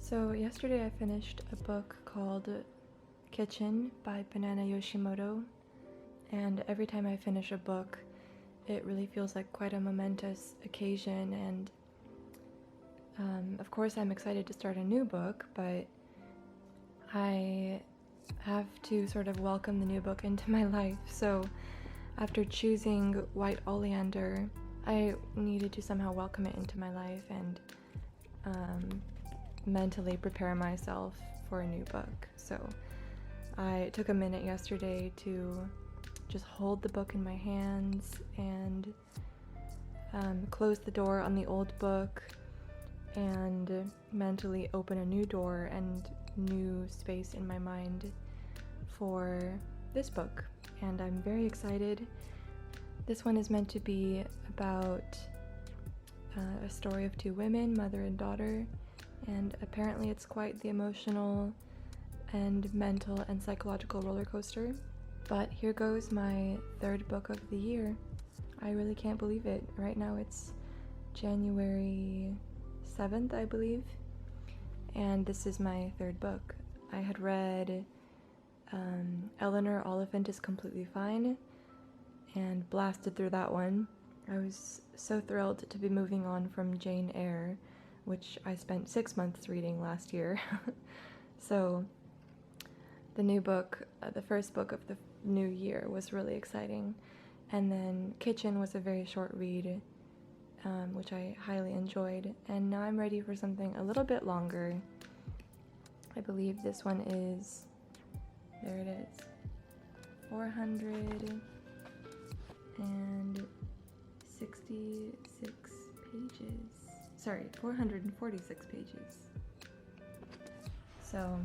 So yesterday I finished a book called Kitchen by Banana Yoshimoto, and every time I finish a book it really feels like quite a momentous occasion, and of course I'm excited to start a new book, but I have to sort of welcome the new book into my life. So after choosing White Oleander, I needed to somehow welcome it into my life and mentally prepare myself for a new book. So I took a minute yesterday to just hold the book in my hands and close the door on the old book and mentally open a new door and new space in my mind for this book. And I'm very excited. This one is meant to be about a story of two women, mother and daughter, and apparently it's quite the emotional and mental and psychological roller coaster. But here goes my third book of the year. I really can't believe it. Right now it's January 7th, I believe, and this is my third book. I had read Eleanor Oliphant is Completely Fine and blasted through that one. I was so thrilled to be moving on from Jane Eyre, which I spent 6 months reading last year. So the new book, the first book of the new year, was really exciting. And then Kitchen was a very short read, which I highly enjoyed. And now I'm ready for something a little bit longer. I believe this one is, there it is, 466 pages. Sorry, 446 pages. So,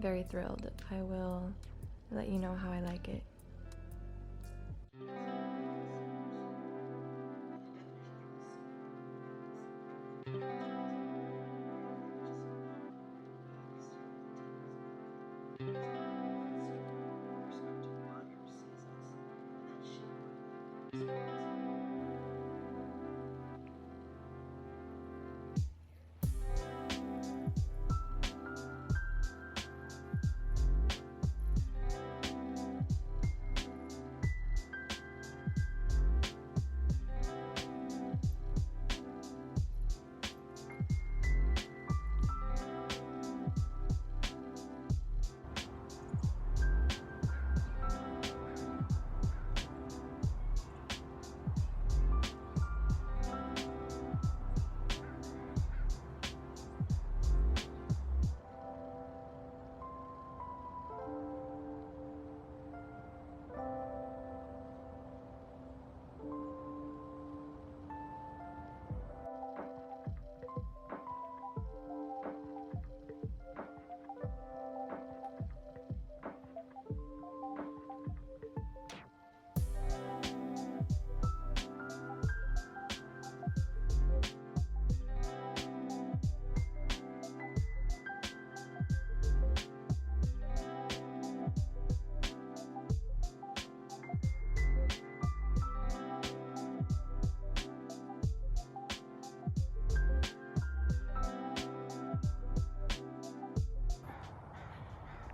very thrilled. I will let you know how I like it.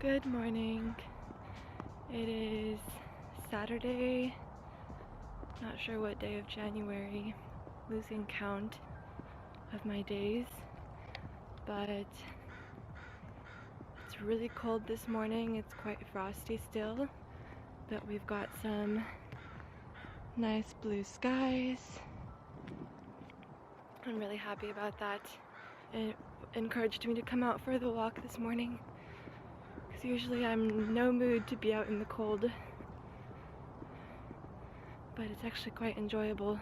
Good morning. It is Saturday, not sure what day of January, losing count of my days, but it's really cold this morning. It's quite frosty still, but we've got some nice blue skies. I'm really happy about that. It encouraged me to come out for the walk this morning, because usually I'm in no mood to be out in the cold, but it's actually quite enjoyable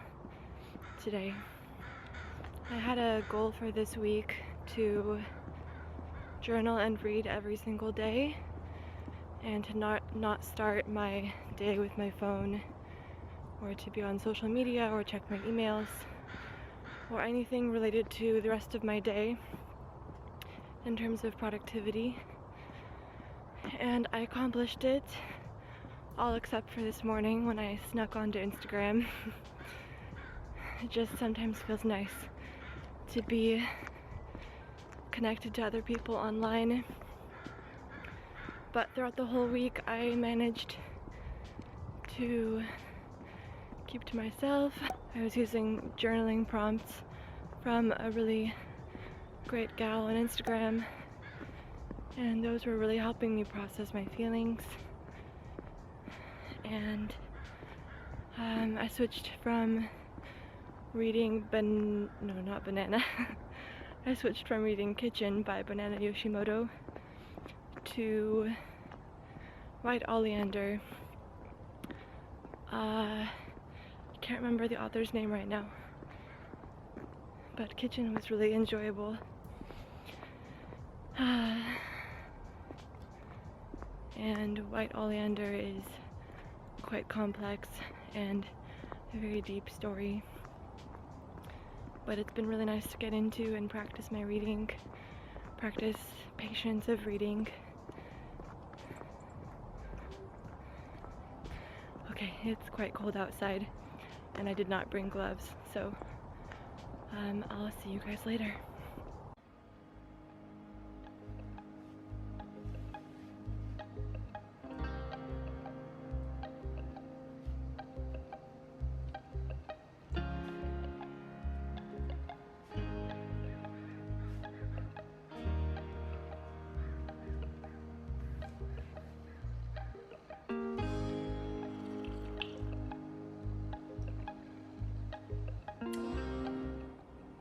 today. I had a goal for this week to journal and read every single day, and to not start my day with my phone, or to be on social media or check my emails or anything related to the rest of my day in terms of productivity. And I accomplished it, all except for this morning when I snuck onto Instagram. It just sometimes feels nice to be connected to other people online. But throughout the whole week, I managed to keep to myself. I was using journaling prompts from a really great gal on Instagram, and those were really helping me process my feelings. And I switched from reading not Banana. I switched from reading Kitchen by Banana Yoshimoto to White Oleander. Can't remember the author's name right now, but Kitchen was really enjoyable. And White Oleander is quite complex and a very deep story. But it's been really nice to get into and practice my reading, practice patience of reading. Okay, it's quite cold outside, and I did not bring gloves, so I'll see you guys later.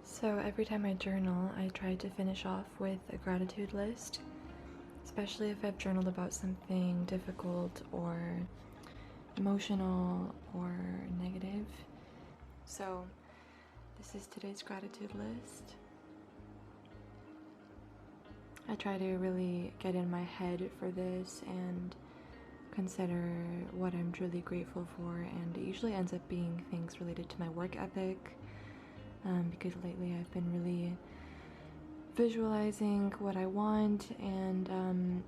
So every time I journal, I try to finish off with a gratitude list, especially if I've journaled about something difficult or emotional or negative. So this is today's gratitude list. I try to really get in my head for this and consider what I'm truly grateful for, and it usually ends up being things related to my work ethic. Because lately I've been really visualizing what I want and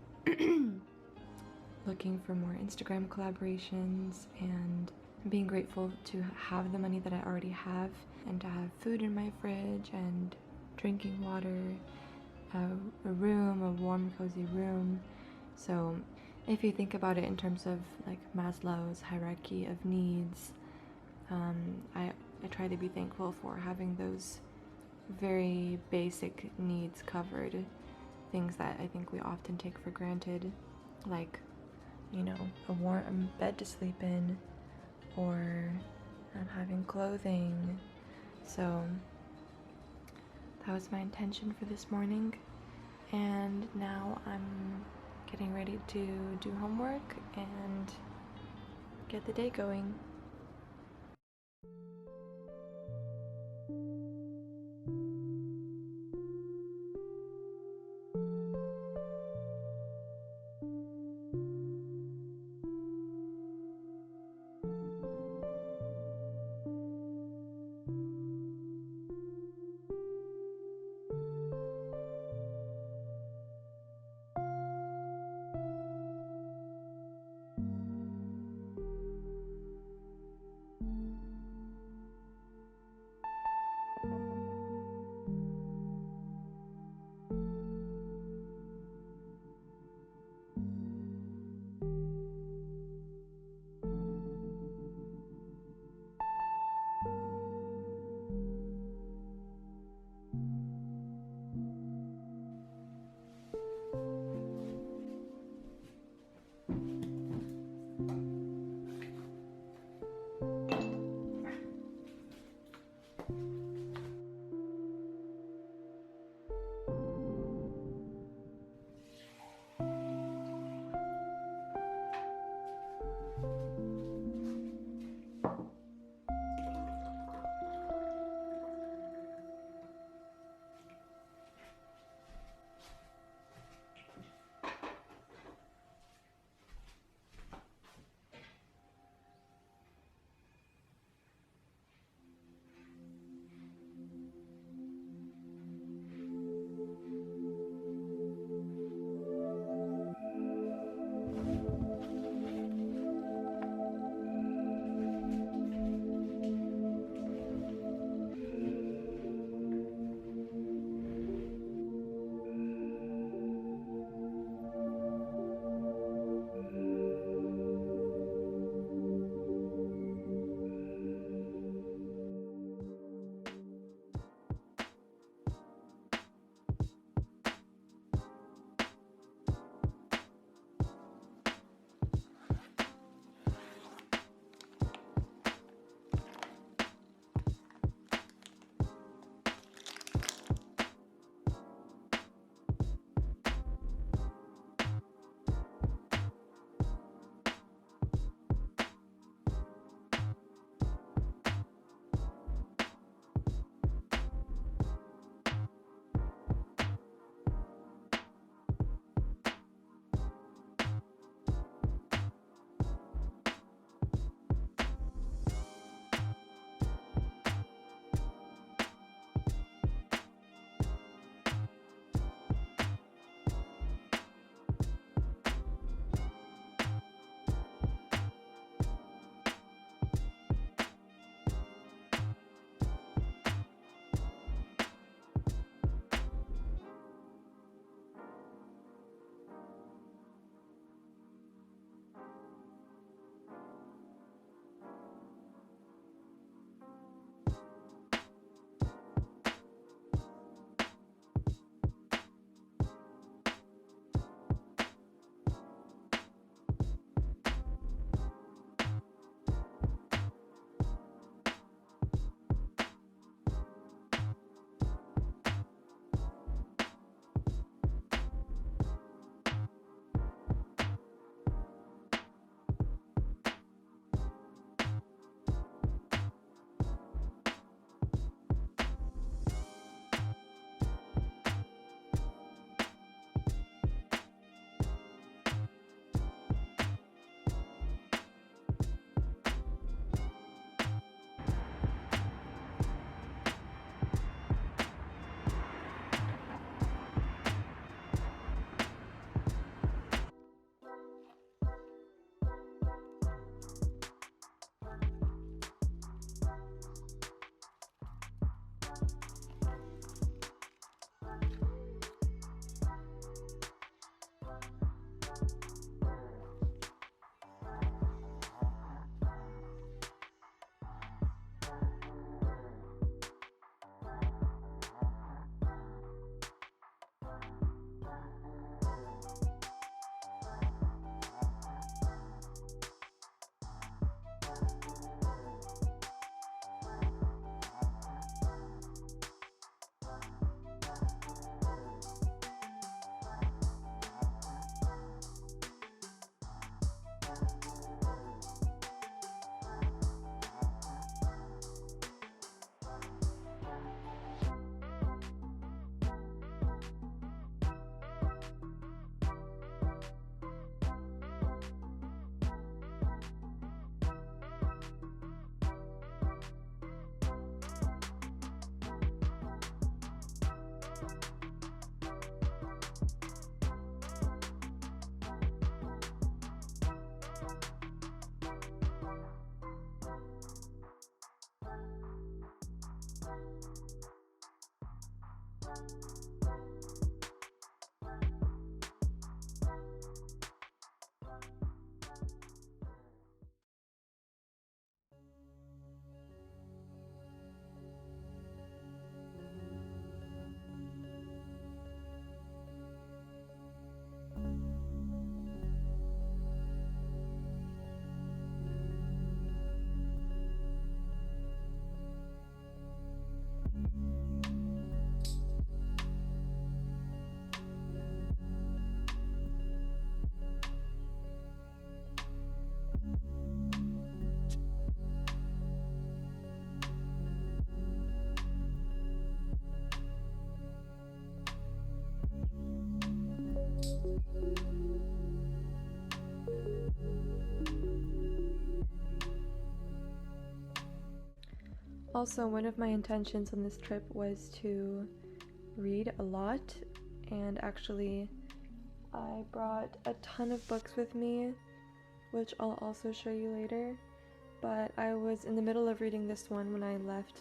looking for more Instagram collaborations and being grateful to have the money that I already have and to have food in my fridge and drinking water, a room, a warm, cozy room. So if you think about it in terms of like Maslow's hierarchy of needs, I try to be thankful for having those very basic needs covered, things that I think we often take for granted, like, a warm bed to sleep in, or having clothing. So that was my intention for this morning, and now I'm getting ready to do homework and get the day going. Also, one of my intentions on this trip was to read a lot, and actually I brought a ton of books with me, which I'll also show you later, but I was in the middle of reading this one when I left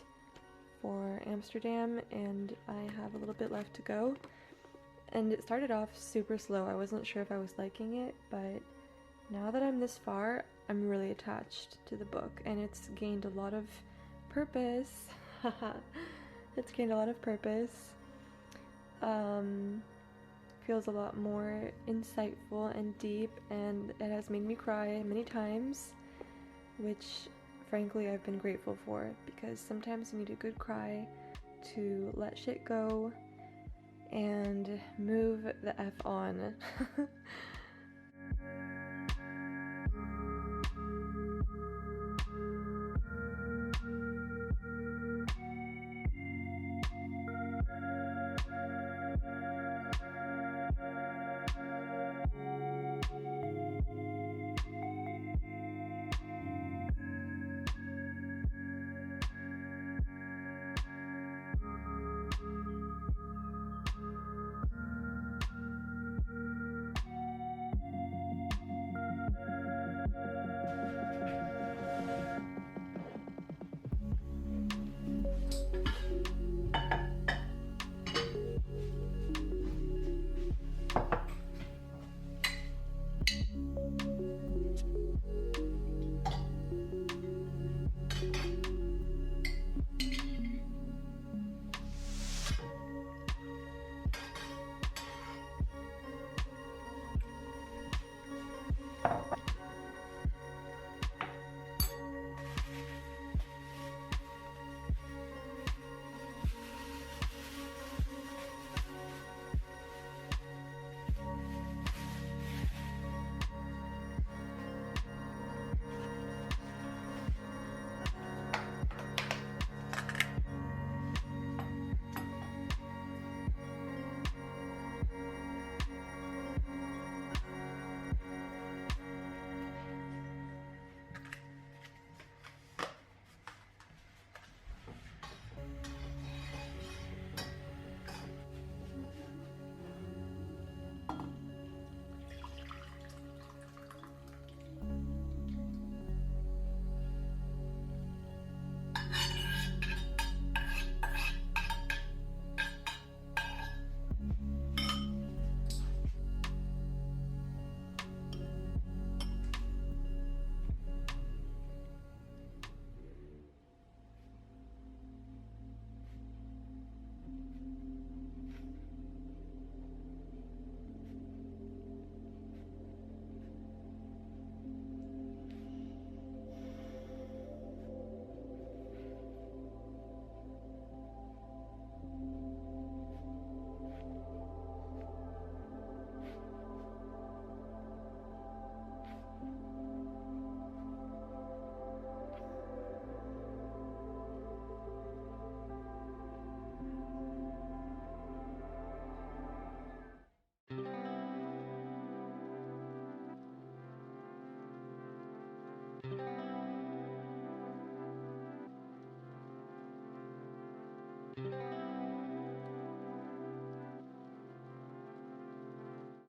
for Amsterdam, and I have a little bit left to go, and it started off super slow. I wasn't sure if I was liking it, but now that I'm this far, I'm really attached to the book, and it's gained a lot of purpose. It's gained a lot of purpose. Feels a lot more insightful and deep, and it has made me cry many times, which frankly I've been grateful for, because sometimes you need a good cry to let shit go and move the F on.